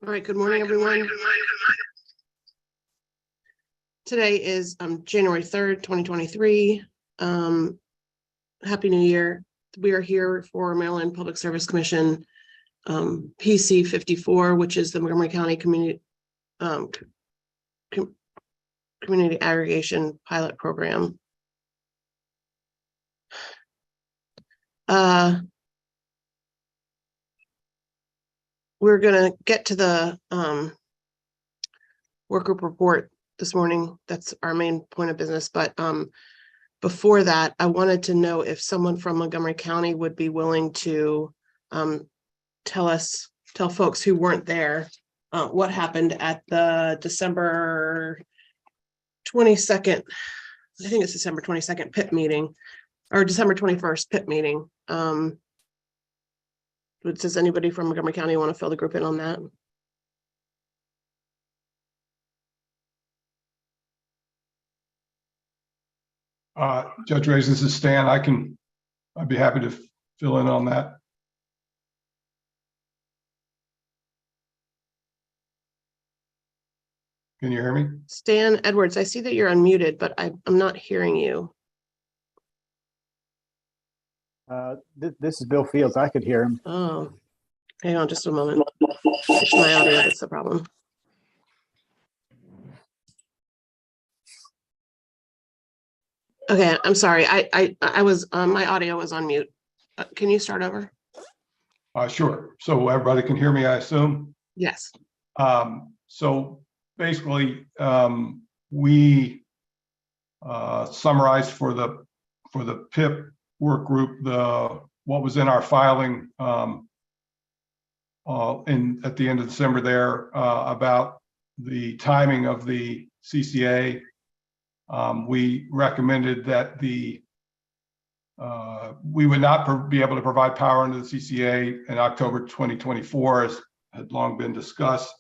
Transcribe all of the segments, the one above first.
All right, good morning, everyone. Today is January 3rd, 2023. Happy New Year. We are here for Maryland Public Service Commission PC54, which is the Montgomery County Community Community Aggregation Pilot Program. We're going to get to the work group report this morning. That's our main point of business. But before that, I wanted to know if someone from Montgomery County would be willing to tell folks who weren't there what happened at the December 22nd, I think it's December 22nd PIP meeting, or December 21st PIP meeting. Does anybody from Montgomery County want to fill the group in on that? Judge Reyes, this is Stan. I'd be happy to fill in on that. Can you hear me? Stan Edwards, I see that you're unmuted, but I'm not hearing you. This is Bill Fields. I could hear him. Oh, hang on just a moment. It's my audio that's the problem. Okay, I'm sorry. I was my audio was on mute. Can you start over? Sure. So everybody can hear me, I assume? Yes. So basically, we summarized for the PIP work group what was in our filing at the end of December there about the timing of the CCA. We recommended that we would not be able to provide power under the CCA in October 2024, as had long been discussed,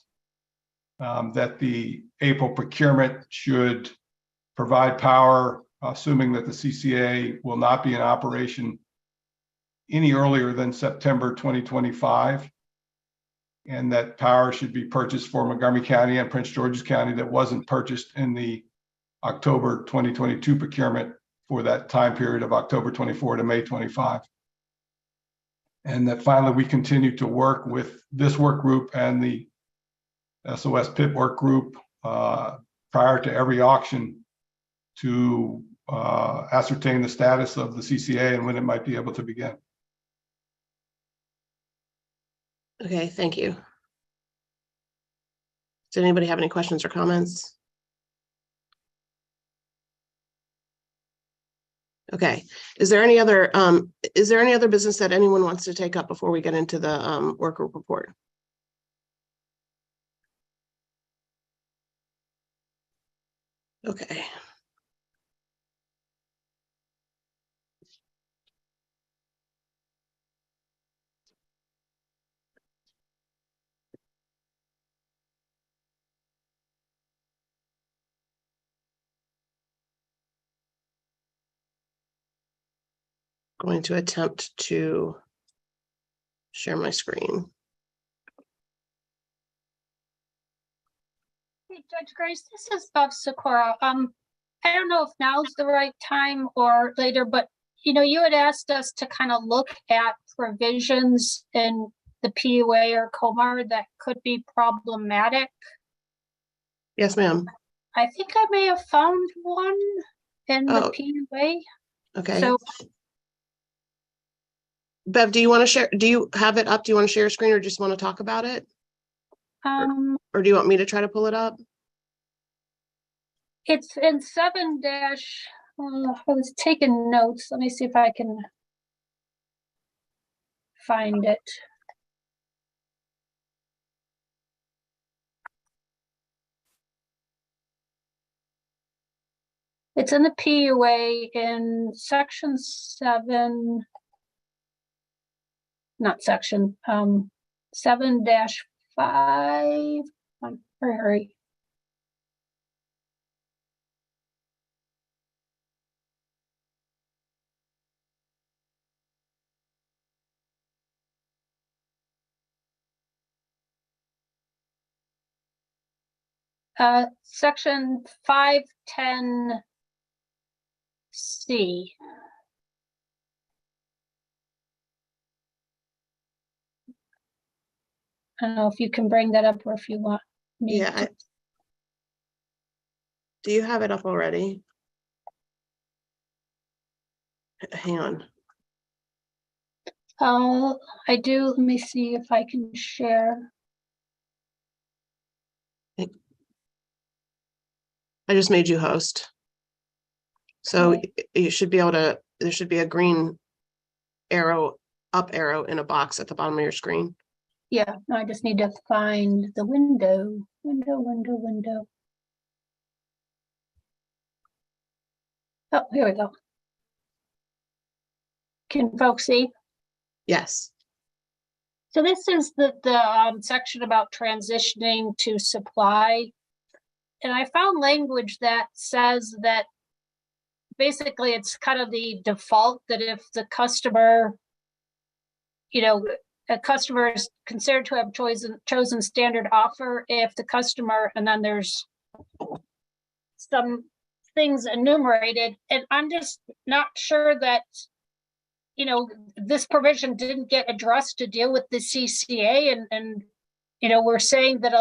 that the April procurement should provide power, assuming that the CCA will not be in operation any earlier than September 2025, and that power should be purchased for Montgomery County and Prince George's County that wasn't purchased in the October 2022 procurement for that time period of October 24 to May 25. And that finally we continue to work with this work group and the SOS PIP work group prior to every auction to ascertain the status of the CCA and when it might be able to begin. Okay, thank you. Does anybody have any questions or comments? Okay, is there any other business that anyone wants to take up before we get into the work group report? Okay. Going to attempt to share my screen. Hey, Judge Grace, this is Bob Sikora. I don't know if now's the right time or later, but you had asked us to kind of look at provisions in the PUA or COMAR that could be problematic. Yes, ma'am. I think I may have found one in the PUA. Okay. So, Bev, do you want to share? Do you have it up? Do you want to share a screen or just want to talk about it? Or do you want me to try to pull it up? It's in 7 dash. I was taking notes. Let me see if I can find it. It's in the PUA in section 7. Not section 7-5. Hurry. Section 510C. I don't know if you can bring that up or if you want me Yeah, to. do you have it up already? Hang on. I do. Let me see if I can share. I just made you host. So you should be able to, there should be a green arrow, up arrow in a box at the bottom of your screen. Yeah, no, I just need to find the window. Window. Oh, here we go. Can folks see? Yes. So this is the section about transitioning to supply. And I found language that says that basically it's kind of the default that if the customer, a customer is considered to have chosen standard offer if the customer, and then there's some things enumerated, and I'm just not sure that this provision didn't get addressed to deal with the CCA, and we're saying that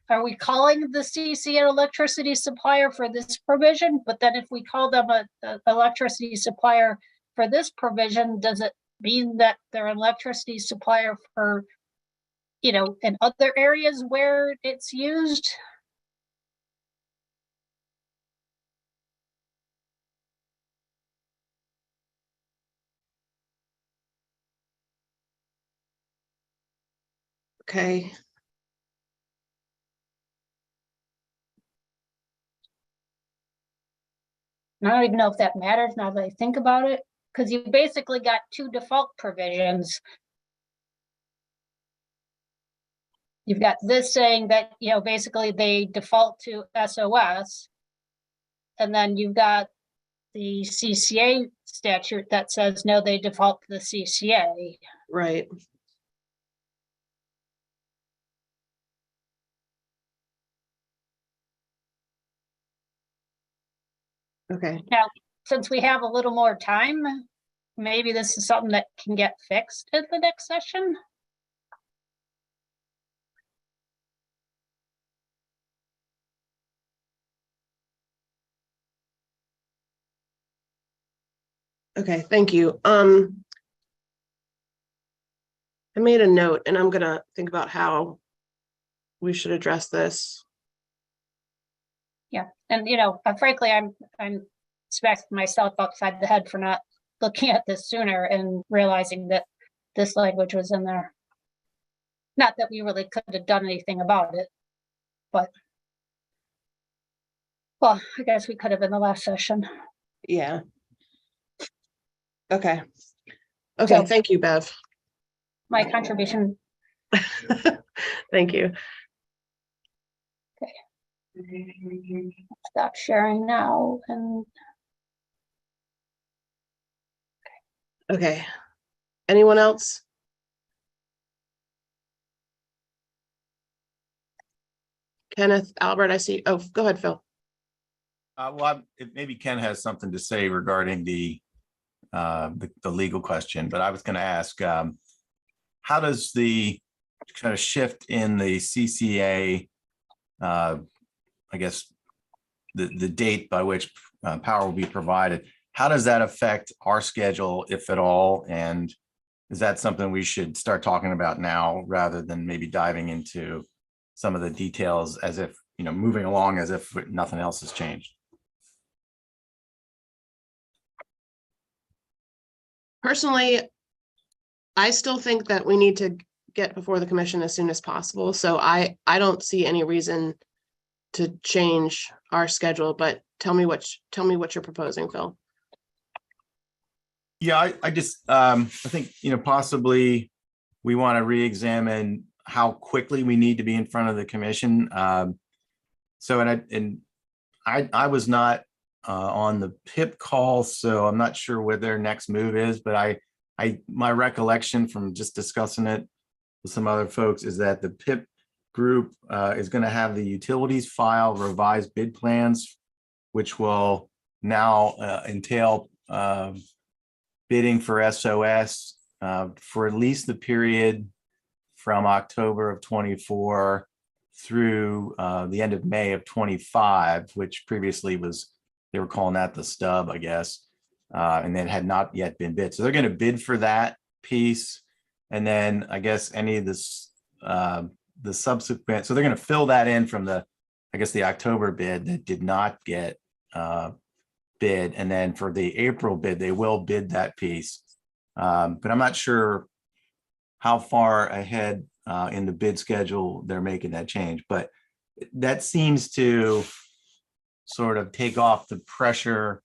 are we calling the CCA an electricity supplier for this provision? But then if we call them a electricity supplier for this provision, does it mean that they're an electricity supplier for in other areas where it's used? Okay. I don't even know if that matters now that I think about it, because you basically got two default provisions. You've got this saying that, basically they default to SOS. And then you've got the CCA statute that says, no, they default to the CCA. Right. Okay. Now, since we have a little more time, maybe this is something that can get fixed at the next session. Okay, thank you. I made a note and I'm gonna think about how we should address this. Yeah, and frankly, I'm smacking myself upside the head for not looking at this sooner and realizing that this language was in there. Not that we really could have done anything about it, but well, I guess we could have in the last session. Yeah. Okay. Okay, So- thank you, Bev. My contribution. Thank you. Stop sharing now and Okay. Anyone else? Kenneth, Albert, I see. Oh, go ahead, Phil. Maybe Ken has something to say regarding the legal question, but I was going to ask, how does the kind of shift in the CCA, I guess, the date by which power will be provided, how does that affect our schedule, if at all? And is that something we should start talking about now rather than maybe diving into some of the details as if, moving along as if nothing else has changed? Personally, I still think that we need to get before the commission as soon as possible. So I don't see any reason to change our schedule, but tell me what you're proposing, Phil. Yeah, I just I think possibly we want to re-examine how quickly we need to be in front of the commission. So I was not on the PIP call, so I'm not sure what their next move is, but my recollection from just discussing it with some other folks is that the PIP group is going to have the utilities file revised bid plans, which will now entail bidding for SOS for at least the period from October of 24 through the end of May of 25, which previously was, they were calling that the stub, I guess, and then had not yet been bid. So they're going to bid for that piece. And then I guess any of this, the subsequent, so they're going to fill that in from the, I guess, the October bid that did not get bid. And then for the April bid, they will bid that piece. But I'm not sure how far ahead in the bid schedule they're making that change, but that seems to sort of take off the pressure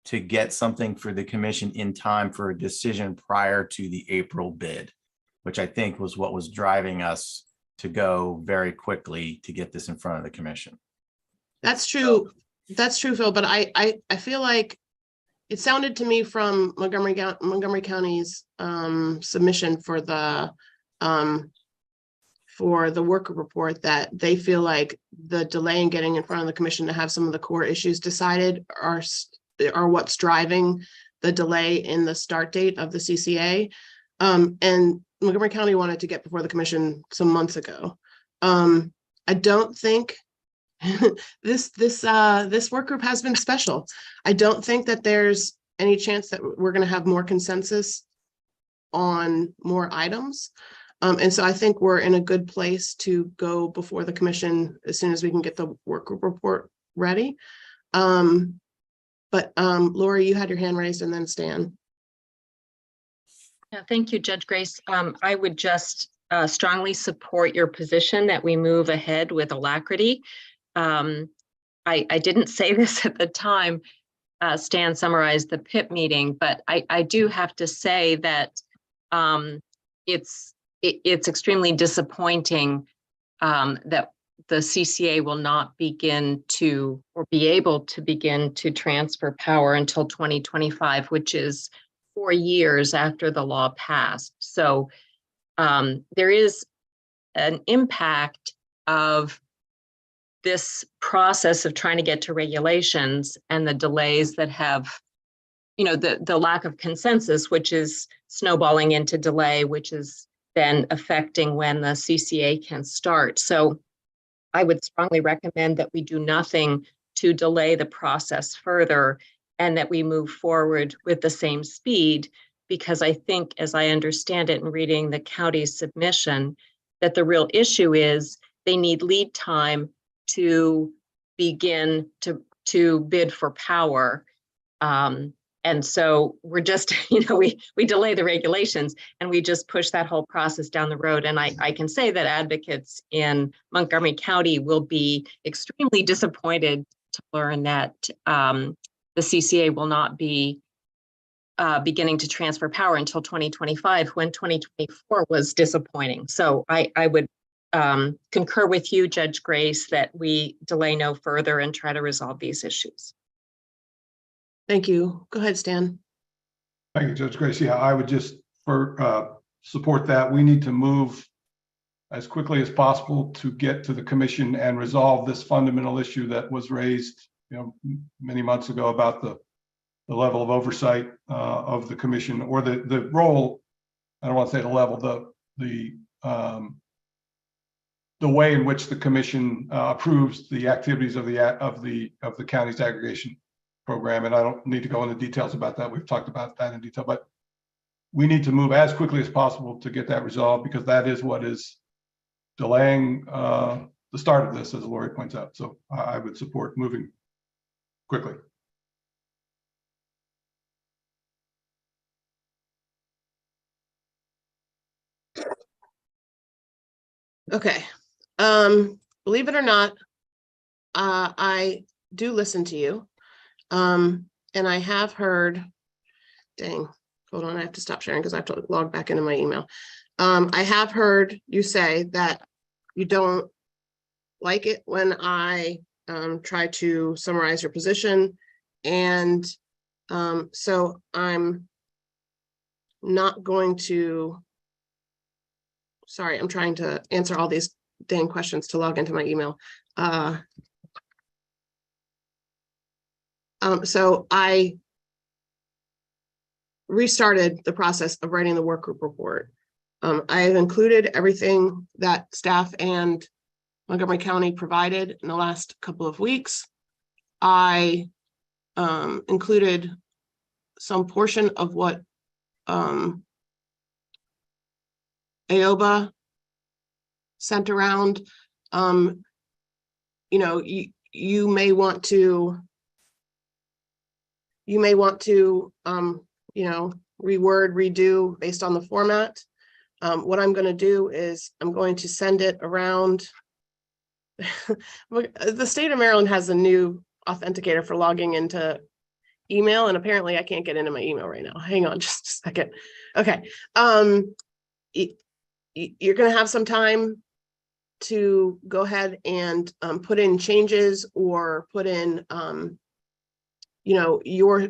to get something for the commission in time for a decision prior to the April bid, which I think was what was driving us to go very quickly to get this in front of the commission. That's true. That's true, Phil, but I feel like it sounded to me from Montgomery County's submission for the work report that they feel like the delay in getting in front of the commission to have some of the core issues decided are what's driving the delay in the start date of the CCA. And Montgomery County wanted to get before the commission some months ago. I don't think this work group has been special. I don't think that there's any chance that we're going to have more consensus on more items. And so I think we're in a good place to go before the commission as soon as we can get the work group report ready. But Lori, you had your hand raised, and then Stan. Yeah, thank you, Judge Grace. I would just strongly support your position that we move ahead with alacrity. I didn't say this at the time Stan summarized the PIP meeting, but I do have to say that it's extremely disappointing that the CCA will not begin to, or be able to begin to transfer power until 2025, which is 4 years after the law passed. So there is an impact of this process of trying to get to regulations and the delays that have, you know, the lack of consensus, which is snowballing into delay, which is then affecting when the CCA can start. So I would strongly recommend that we do nothing to delay the process further and that we move forward with the same speed, because I think, as I understand it in reading the county's submission, that the real issue is they need lead time to begin to bid for power. And so we're just, you know, we delay the regulations and we just push that whole process down the road. And I can say that advocates in Montgomery County will be extremely disappointed to learn that the CCA will not be beginning to transfer power until 2025, when 2024 was disappointing. So I would concur with you, Judge Grace, that we delay no further and try to resolve these issues. Thank you. Go ahead, Stan. Thank you, Judge Grace. Yeah, I would just support that. We need to move as quickly as possible to get to the commission and resolve this fundamental issue that was raised, you know, many months ago about the level of oversight of the commission, or the role. I don't want to say the level, the way in which the commission approves the activities of the county's aggregation program. And I don't need to go into details about that. We've talked about that in detail, but we need to move as quickly as possible to get that resolved, because that is what is delaying the start of this, as Lori points out. So I would support moving quickly. Okay. Believe it or not, I do listen to you. And I have heard, dang, hold on, I have to stop sharing because I have to log back into my email. I have heard you say that you don't like it when I try to summarize your position. And so I'm not going to, sorry, I'm trying to answer all these dang questions to log into my email. So I restarted the process of writing the work group report. I have included everything that staff and Montgomery County provided in the last couple of weeks. I included some portion of what AOBA sent around. You know, you may want to you know, reword, redo based on the format. What I'm going to do is I'm going to send it around. The state of Maryland has a new authenticator for logging into email, and apparently I can't get into my email right now. Hang on just a second. Okay. You're going to have some time to go ahead and put in changes or put in, you know, your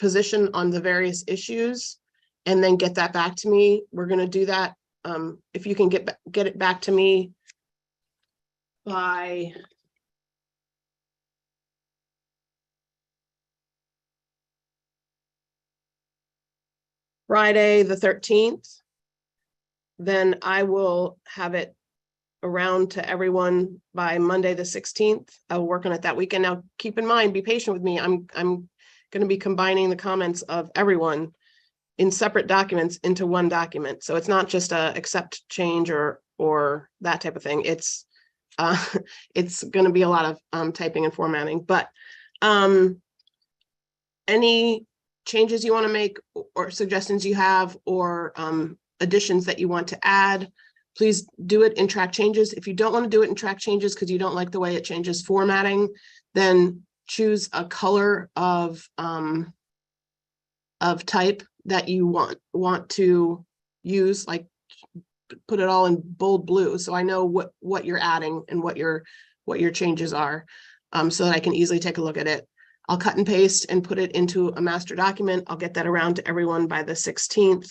position on the various issues, and then get that back to me. We're going to do that. If you can get it back to me by Friday the 13th, then I will have it around to everyone by Monday the 16th. I'll work on it that weekend. Now, keep in mind, be patient with me. I'm going to be combining the comments of everyone in separate documents into one document. So it's not just a accept change or that type of thing. It's going to be a lot of typing and formatting, but any changes you want to make or suggestions you have or additions that you want to add, please do it in track changes. If you don't want to do it in track changes because you don't like the way it changes formatting, then choose a color of type that you want to use, like put it all in bold blue so I know what you're adding and what your changes are, so that I can easily take a look at it. I'll cut and paste and put it into a master document. I'll get that around to everyone by the 16th.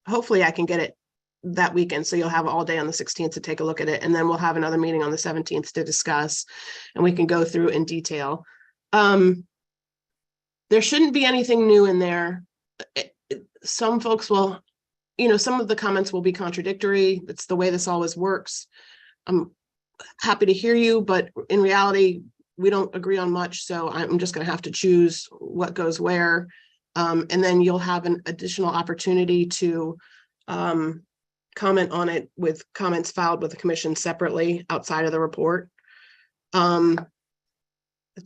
Hopefully I can get it that weekend, so you'll have all day on the 16th to take a look at it, and then we'll have another meeting on the 17th to discuss, and we can go through in detail. There shouldn't be anything new in there. Some folks will, you know, some of the comments will be contradictory. It's the way this always works. I'm happy to hear you, but in reality, we don't agree on much. So I'm just going to have to choose what goes where. And then you'll have an additional opportunity to comment on it with comments filed with the commission separately outside of the report. Let's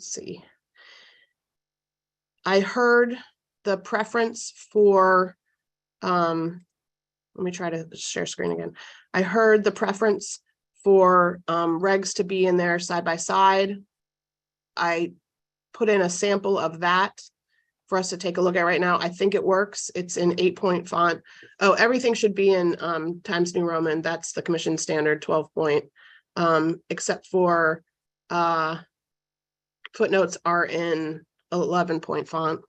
see. I heard the preference for, let me try to share screen again. I heard the preference for regs to be in there side by side. I put in a sample of that for us to take a look at right now. I think it works. It's in 8-point font. Oh, everything should be in Times New Roman. That's the commission standard 12-point, except for footnotes are in 11-point font.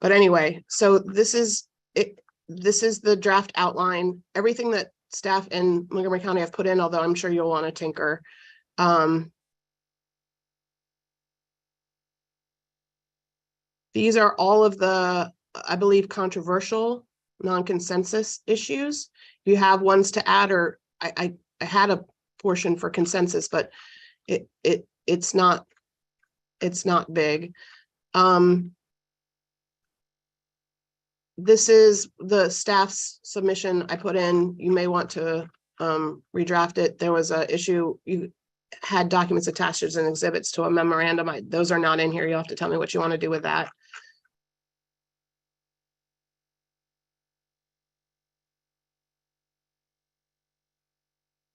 But anyway, so this is it. This is the draft outline. Everything that staff in Montgomery County have put in, although I'm sure you'll want to tinker. These are all of the, I believe, controversial non-consensus issues. You have ones to add, or I had a portion for consensus, but it's not big. This is the staff's submission I put in. You may want to redraft it. There was an issue. You had documents attached as an exhibits to a memorandum. Those are not in here. You'll have to tell me what you want to do with that.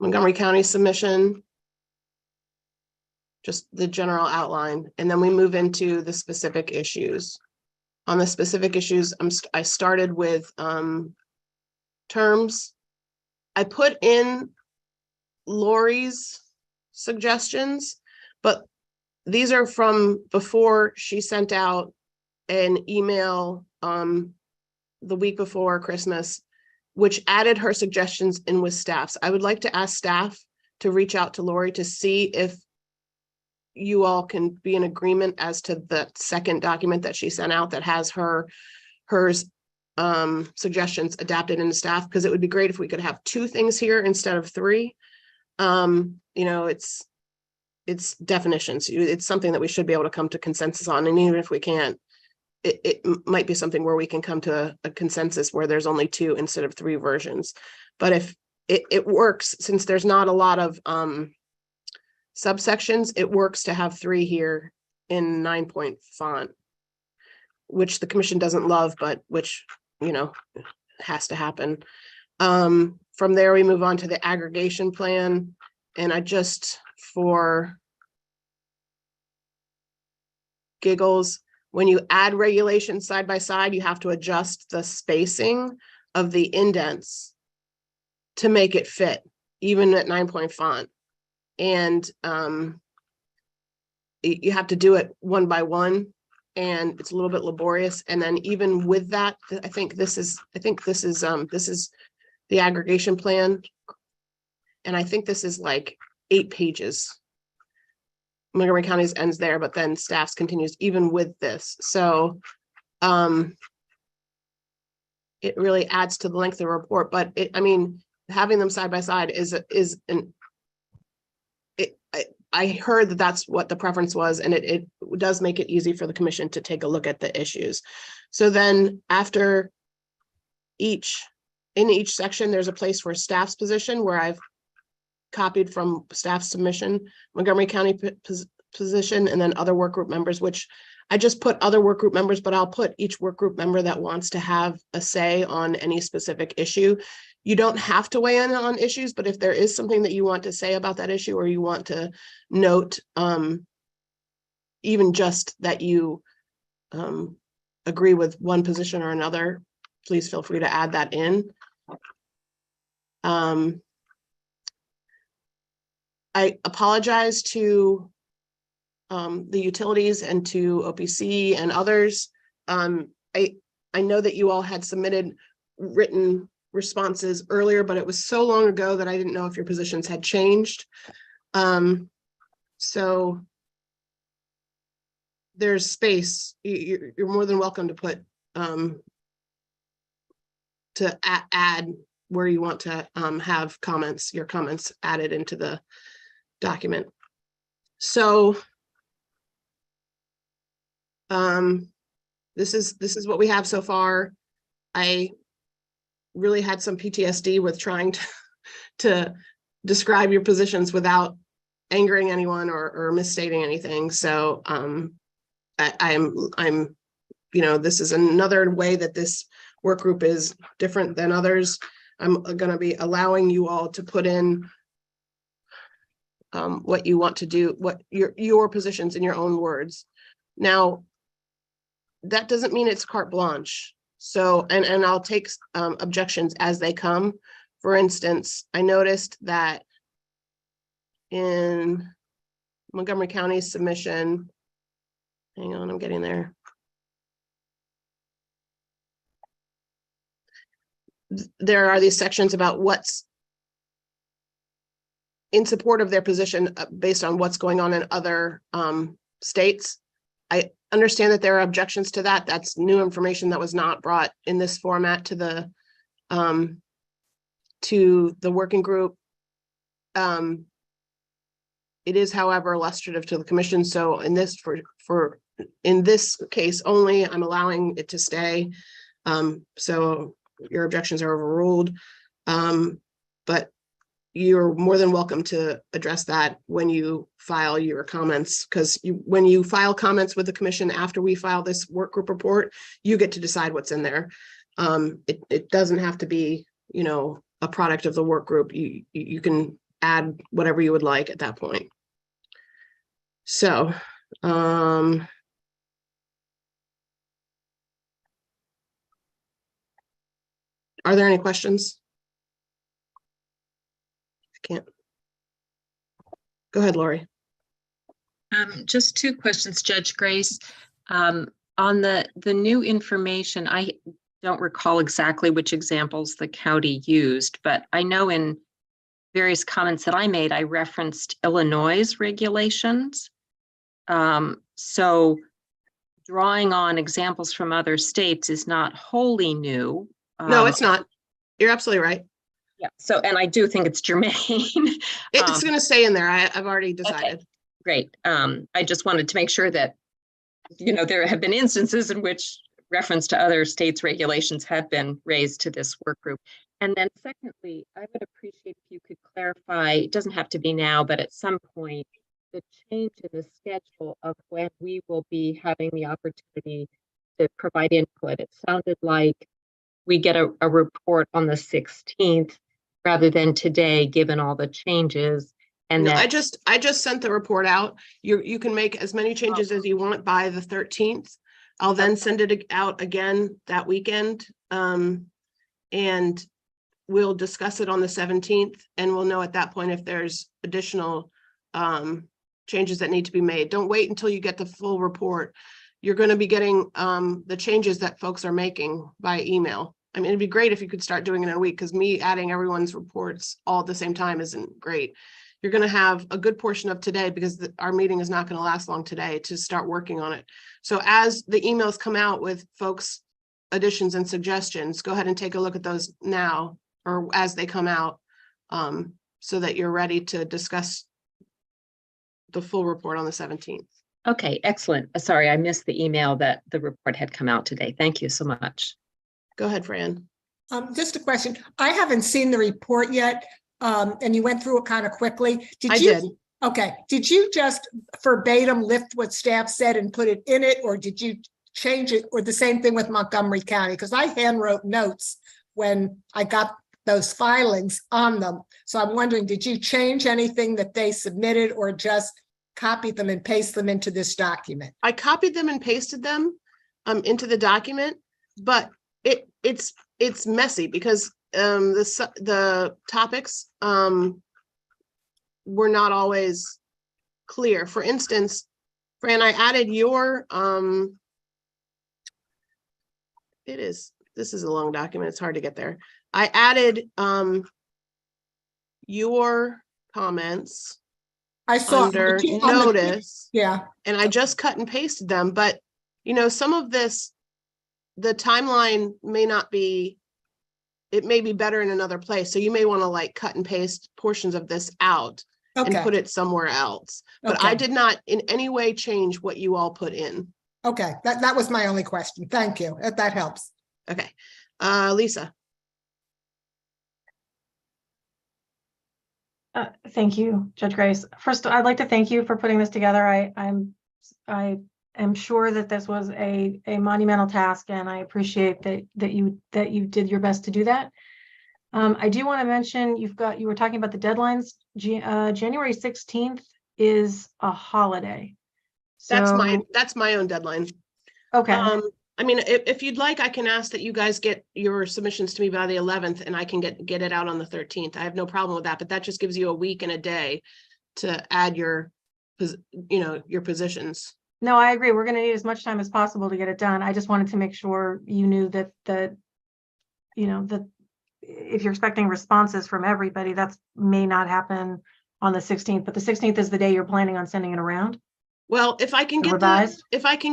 Montgomery County submission, just the general outline, and then we move into the specific issues. On the specific issues, I started with terms. I put in Lori's suggestions, but these are from before she sent out an email the week before Christmas, which added her suggestions in with staff's. I would like to ask staff to reach out to Lori to see if you all can be in agreement as to the second document that she sent out that has hers suggestions adapted into staff, because it would be great if we could have 2 things here instead of 3. You know, it's definitions. It's something that we should be able to come to consensus on. And even if we can't, it might be something where we can come to a consensus where there's only 2 instead of 3 versions. But if it works, since there's not a lot of subsections, it works to have 3 here in 9-point font, which the commission doesn't love, but which, you know, has to happen. From there, we move on to the aggregation plan. And I just, for giggles, when you add regulations side by side, you have to adjust the spacing of the indents to make it fit, even at 9-point font. And you have to do it one by one, and it's a little bit laborious. And then even with that, I think this is the aggregation plan. And I think this is like 8 pages. Montgomery County's ends there, but then staff's continues even with this. So it really adds to the length of the report, but I mean, having them side by side I heard that that's what the preference was, and it does make it easy for the commission to take a look at the issues. So then after in each section, there's a place for staff's position where I've copied from staff submission, Montgomery County position, and then other work group members, which I just put other work group members, but I'll put each work group member that wants to have a say on any specific issue. You don't have to weigh in on issues, but if there is something that you want to say about that issue, or you want to note, even just that you agree with one position or another, please feel free to add that in. I apologize to the utilities and to OPC and others. I know that you all had submitted written responses earlier, but it was so long ago that I didn't know if your positions had changed. So there's space. You're more than welcome to put to add where you want to have comments, your comments added into the document. So this is what we have so far. I really had some PTSD with trying to describe your positions without angering anyone or misstating anything. So I'm, you know, this is another way that this work group is different than others. I'm going to be allowing you all to put in what you want to do, what your positions in your own words. Now, that doesn't mean it's carte blanche. So, and I'll take objections as they come. For instance, I noticed that in Montgomery County's submission, hang on, I'm getting there. There are these sections about what's in support of their position based on what's going on in other states. I understand that there are objections to that. That's new information that was not brought in this format to the working group. It is, however, illustrative to the commission. So in this in this case only, I'm allowing it to stay. So your objections are overruled. But you're more than welcome to address that when you file your comments, because when you file comments with the commission after we file this work group report, you get to decide what's in there. It doesn't have to be, you know, a product of the work group. You can add whatever you would like at that point. So, are there any questions? I can't. Go ahead, Lori. Just 2 questions, Judge Grace. On the new information, I don't recall exactly which examples the county used, but I know in various comments that I made, I referenced Illinois' regulations. So drawing on examples from other states is not wholly new. No, it's not. You're absolutely right. Yeah. So, and I do think it's germane. It's going to stay in there. I've already decided. Great. I just wanted to make sure that, there have been instances in which reference to other states' regulations have been raised to this work group. And then secondly, I would appreciate if you could clarify, it doesn't have to be now, but at some point, the change in the schedule of when we will be having the opportunity to provide input. It sounded like we get a report on the 16th rather than today, given all the changes. And No, that I just sent the report out. You can make as many changes as you want by the 13th. I'll then send it out again that weekend. And we'll discuss it on the 17th, and we'll know at that point if there's additional changes that need to be made. Don't wait until you get the full report. You're going to be getting the changes that folks are making by email. I mean, it'd be great if you could start doing it in a week, because me adding everyone's reports all at the same time isn't great. You're going to have a good portion of today, because our meeting is not going to last long today, to start working on it. So as the emails come out with folks' additions and suggestions, go ahead and take a look at those now, or as they come out, so that you're ready to discuss the full report on the 17th. Okay, excellent. Sorry, I missed the email that the report had come out today. Thank you so much. Go ahead, Fran. Just a question. I haven't seen the report yet, and you went through it kind of quickly. I did. Okay. Did you just verbatim lift what staff said and put it in it, or did you change it, or the same thing with Montgomery County? Because I hand wrote notes when I got those filings on them. So I'm wondering, did you change anything that they submitted, or just copied them and paste them into this document? I copied them and pasted them into the document, but it's messy, because the topics were not always clear. For instance, Fran, I added your this is a long document, it's hard to get there. I added your comments I saw under notice, yeah. and I just cut and pasted them. But some of this, the timeline may not be, it may be better in another place. So you may want to like cut and paste portions of this out and Okay. put it somewhere else. But I did not in any way change what you all put in. Okay, that was my only question. Thank you. That helps. Okay. Lisa. Thank you, Judge Grace. First, I'd like to thank you for putting this together. I am sure that this was a monumental task, and I appreciate that you did your best to do that. I do want to mention you were talking about the deadlines. January 16th is a holiday. So That's my own deadline. okay. I mean, if you'd like, I can ask that you guys get your submissions to me by the 11th, and I can get it out on the 13th. I have no problem with that, but that just gives you a week and a day to add your positions. No, I agree. We're going to need as much time as possible to get it done. I just wanted to make sure you knew that if you're expecting responses from everybody, that may not happen on the 16th, but the 16th is the day you're planning on sending it around. Well, if I can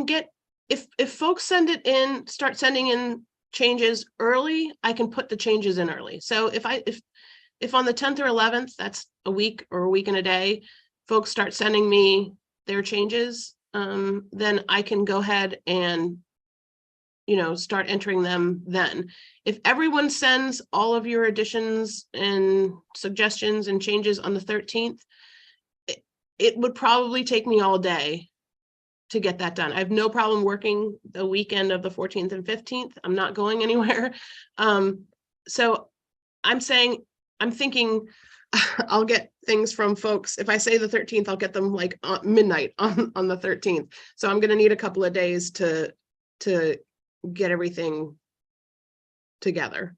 get if folks start sending in changes early, I can put the changes in early. So if on the 10th or 11th, that's a week or a week and a day, folks start sending me their changes, then I can go ahead and start entering them then. If everyone sends all of your additions and suggestions and changes on the 13th, it would probably take me all day to get that done. I have no problem working the weekend of the 14th and 15th. I'm not going anywhere. So I'm thinking I'll get things from folks. If I say the 13th, I'll get them like midnight on the 13th. So I'm going to need a couple of days to get everything together.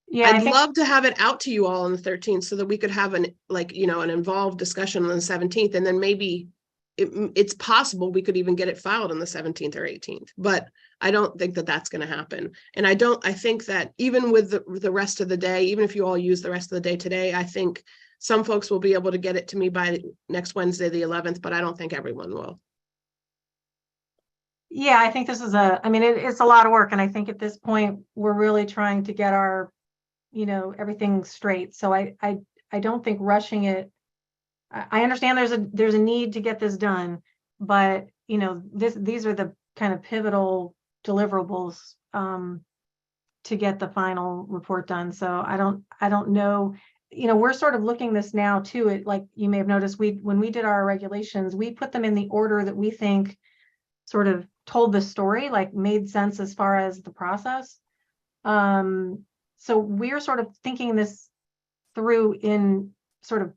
Yeah, I'd love to have it out to you all on the 13th so that we could have an involved discussion on the 17th, and then maybe it's possible we could even get it filed on the 17th or 18th. But I don't think that that's going to happen. And I think that even with the rest of the day, even if you all use the rest of the day today, I think some folks will be able to get it to me by next Wednesday, the 11th, but I don't think everyone will. Yeah, I think this is I mean, it's a lot of work. And I think at this point, we're really trying to get our, everything straight. So I don't think rushing it. I understand there's a need to get this done, but these are the kind of pivotal deliverables to get the final report done. So I don't know, we're sort of looking this now too. It, like you may have noticed, when we did our regulations, we put them in the order that we think sort of told the story, like made sense as far as the process. So we're sort of thinking this through in sort of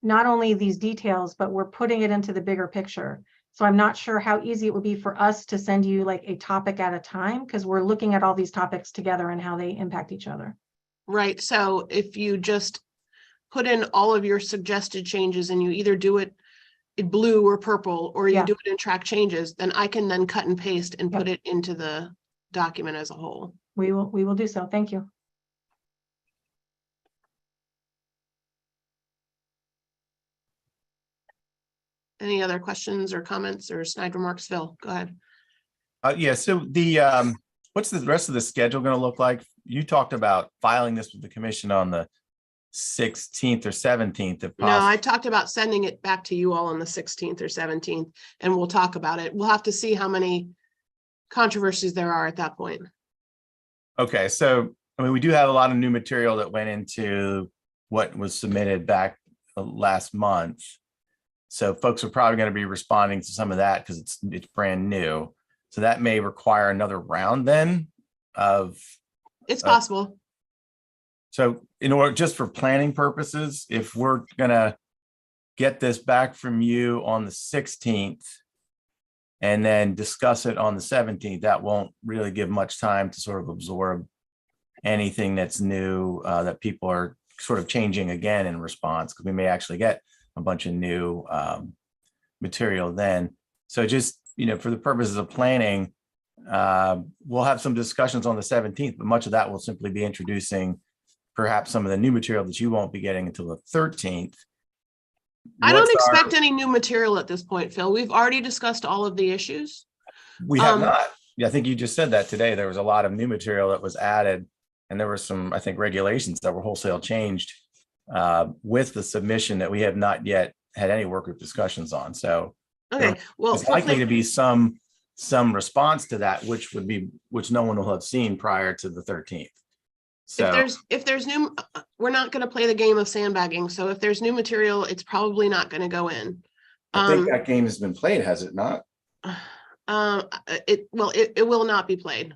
not only these details, but we're putting it into the bigger picture. So I'm not sure how easy it would be for us to send you like a topic at a time, because we're looking at all these topics together and how they impact each other. Right. So if you just put in all of your suggested changes and you either do it in blue or purple, or you Yeah. do it in track changes, then I can then cut and paste and Yep. put it into the document as a whole. We will do so. Thank you. Any other questions or comments or snide remarks? Phil, go ahead. Yeah, so what's the rest of the schedule going to look like? You talked about filing this with the commission on the 16th or 17th if No, possible. I talked about sending it back to you all on the 16th or 17th, and we'll talk about it. We'll have to see how many controversies there are at that point. Okay, so I mean, we do have a lot of new material that went into what was submitted back last month. So folks are probably going to be responding to some of that because it's brand new. So that may require another round then of. It's possible. So in order, just for planning purposes, if we're going to get this back from you on the 16th and then discuss it on the 17th, that won't really give much time to sort of absorb anything that's new that people are sort of changing again in response, because we may actually get a bunch of new material then. So just, for the purposes of planning, we'll have some discussions on the 17th, but much of that will simply be introducing perhaps some of the new material that you won't be getting until the 13th. I don't What's expect any new material at this point, Phil. We've already discussed all of the issues. We have not. Yeah, I think you just said that today. There was a lot of new material that was added, and there were some, I think, regulations that were wholesale changed with the submission that we have not yet had any work group discussions on. So Okay, well, it's likely to be some response to that, which no one will have seen prior to the 13th. So if there's new, we're not going to play the game of sandbagging. So if there's new material, it's probably not going to go in. I think that game has been played, has it not? It will not be played.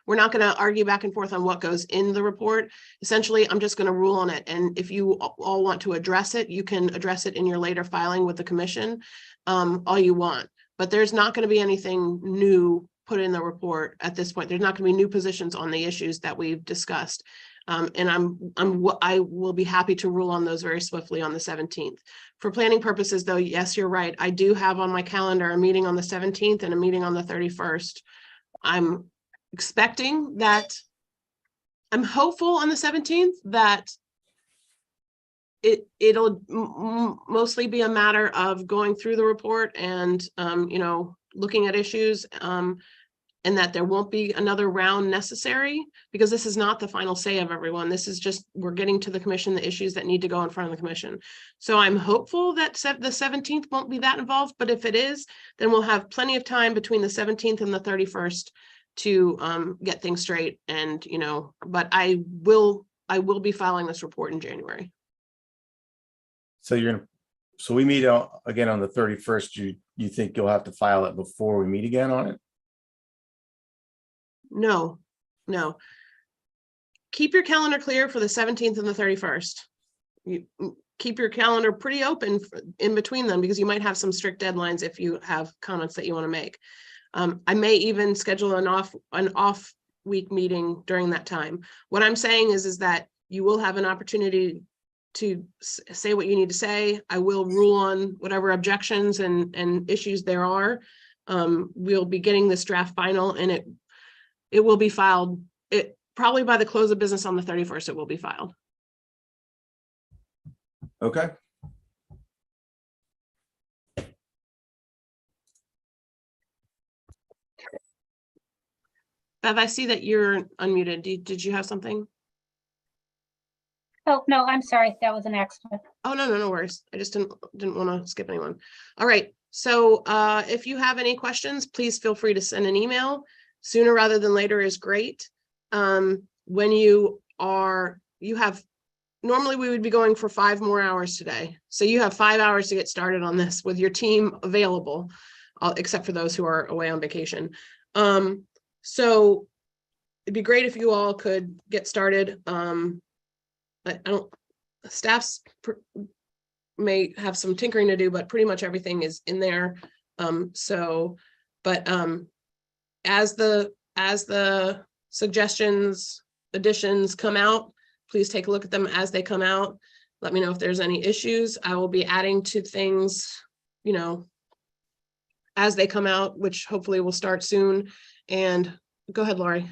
We're not going to argue back and forth on what goes in the report. Essentially, I'm just going to rule on it. And if you all want to address it, you can address it in your later filing with the commission, all you want. But there's not going to be anything new put in the report at this point. There's not going to be new positions on the issues that we've discussed. And I will be happy to rule on those very swiftly on the 17th. For planning purposes, though, yes, you're right. I do have on my calendar a meeting on the 17th and a meeting on the 31st. I'm expecting that, I'm hopeful on the 17th that it'll mostly be a matter of going through the report and looking at issues, and that there won't be another round necessary, because this is not the final say of everyone. This is just, we're getting to the commission the issues that need to go in front of the commission. So I'm hopeful that the 17th won't be that involved, but if it is, then we'll have plenty of time between the 17th and the 31st to get things straight. And but I will be filing this report in January. So we meet again on the 31st. You think you'll have to file it before we meet again on it? No. Keep your calendar clear for the 17th and the 31st. You keep your calendar pretty open in between them, because you might have some strict deadlines if you have comments that you want to make. I may even schedule an off week meeting during that time. What I'm saying is that you will have an opportunity say what you need to say. I will rule on whatever objections and issues there are. We'll be getting this draft final, and it will be filed. It probably by the close of business on the 31st, it will be filed. Okay. Bev, I see that you're unmuted. Did you have something? Oh, no, I'm sorry. That was an accident. Oh, no worries. I just didn't want to skip anyone. All right. So if you have any questions, please feel free to send an email. Sooner rather than later is great. When normally we would be going for 5 more hours today. So you have 5 hours to get started on this with your team available, except for those who are away on vacation. So it'd be great if you all could get started. Staffs may have some tinkering to do, but pretty much everything is in there. As the suggestions, additions come out, please take a look at them as they come out. Let me know if there's any issues. I will be adding to things, as they come out, which hopefully will start soon. And go ahead, Lori.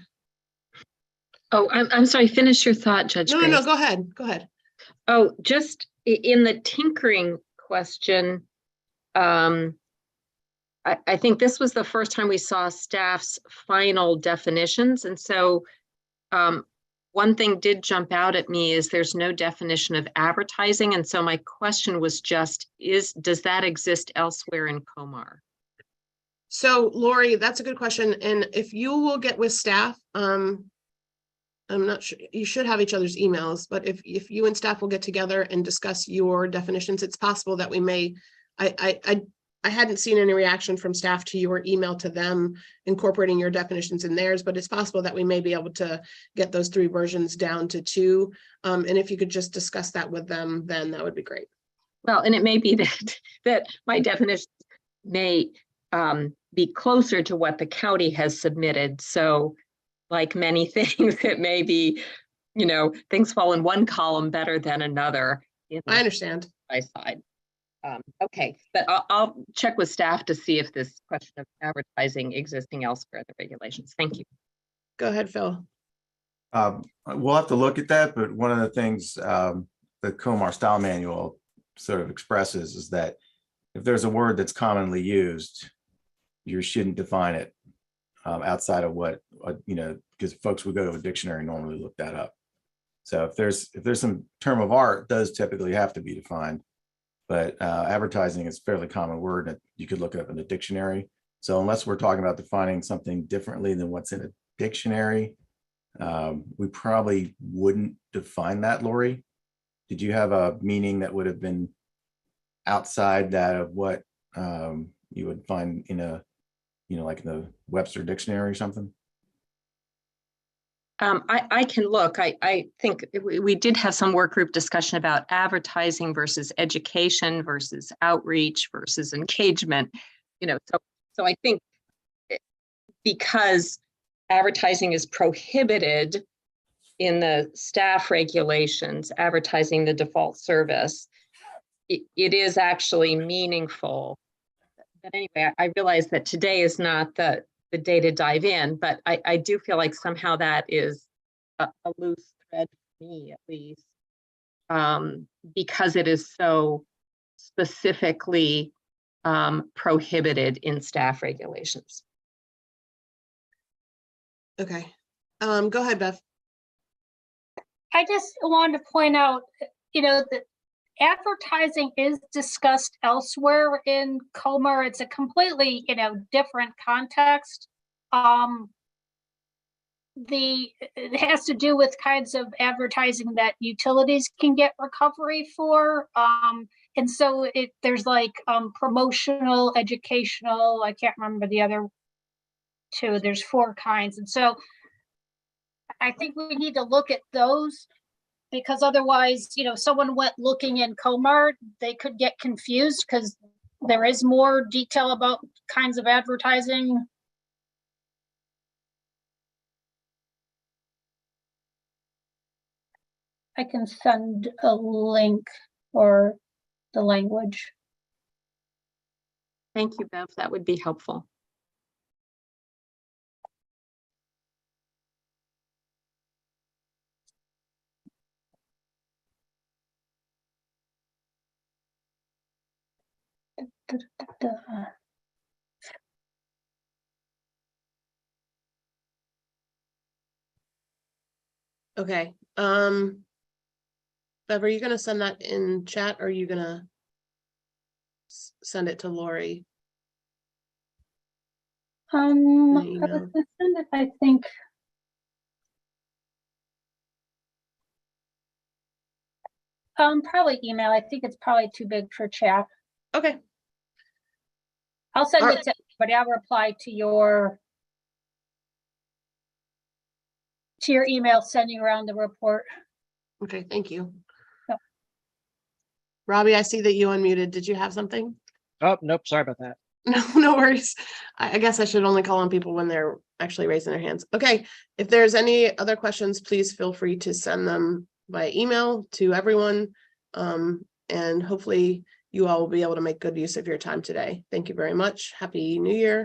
Oh, I'm sorry, finish your thought, Judge Grace. No, go ahead. Oh, just in the tinkering question, I think this was the first time we saw staff's final definitions. And so one thing did jump out at me is there's no definition of advertising. And so my question was just, does that exist elsewhere in COMAR? So Lori, that's a good question. And if you will get with staff, I'm not sure, you should have each other's emails, but if you and staff will get together and discuss your definitions, it's possible that we may, I hadn't seen any reaction from staff to your email to them incorporating your definitions in theirs, but it's possible that we may be able to get those 3 versions down to 2. And if you could just discuss that with them, then that would be great. Well, and it may be that my definition may be closer to what the county has submitted. So like many things, it may be, things fall in one column better than another. I understand. Side. Okay, but I'll check with staff to see if this question of advertising existing elsewhere in the regulations. Thank you. Go ahead, Phil. We'll have to look at that, but one of the things the COMAR style manual sort of expresses is that if there's a word that's commonly used, you shouldn't define it outside of what, because folks would go to a dictionary and normally look that up. So if there's some term of art, does typically have to be defined, but advertising is a fairly common word that you could look it up in the dictionary. So unless we're talking about defining something differently than what's in a dictionary, we probably wouldn't define that. Lori, did you have a meaning that would have been outside that of what you would find in a, like in the Webster dictionary or something? I can look. I think we did have some work group discussion about advertising versus education versus outreach versus engagement. So I think because advertising is prohibited in the staff regulations, advertising the default service, it is actually meaningful. But anyway, I realize that today is not the day to dive in, but I do feel like somehow that is a loose thread for me, at least, because it is so specifically prohibited in staff regulations. Okay. Go ahead, Beth. I just wanted to point out, that advertising is discussed elsewhere in COMAR. It's a completely, different context. It has to do with kinds of advertising that utilities can get recovery for. And so there's like promotional, educational, I can't remember the other 2. There's 4 kinds. And so I think we need to look at those, because otherwise, someone went looking in COMAR, they could get confused because there is more detail about kinds of advertising. I can send a link or the language. Thank you, Bev. That would be helpful. Okay, Bev, are you gonna send that in chat or are you gonna send it to Lori? I was Email. gonna send it, I think. Probably email. I think it's probably too big for chat. Okay, I'll send All it to, but I'll reply to your email sending around the report. okay, thank you. Yep. Robbie, I see that you unmuted. Did you have something? Oh, nope, sorry about that. No, no worries. I guess I should only call on people when they're actually raising their hands. Okay, if there's any other questions, please feel free to send them by email to everyone. And hopefully you all will be able to make good use of your time today. Thank you very much. Happy New Year.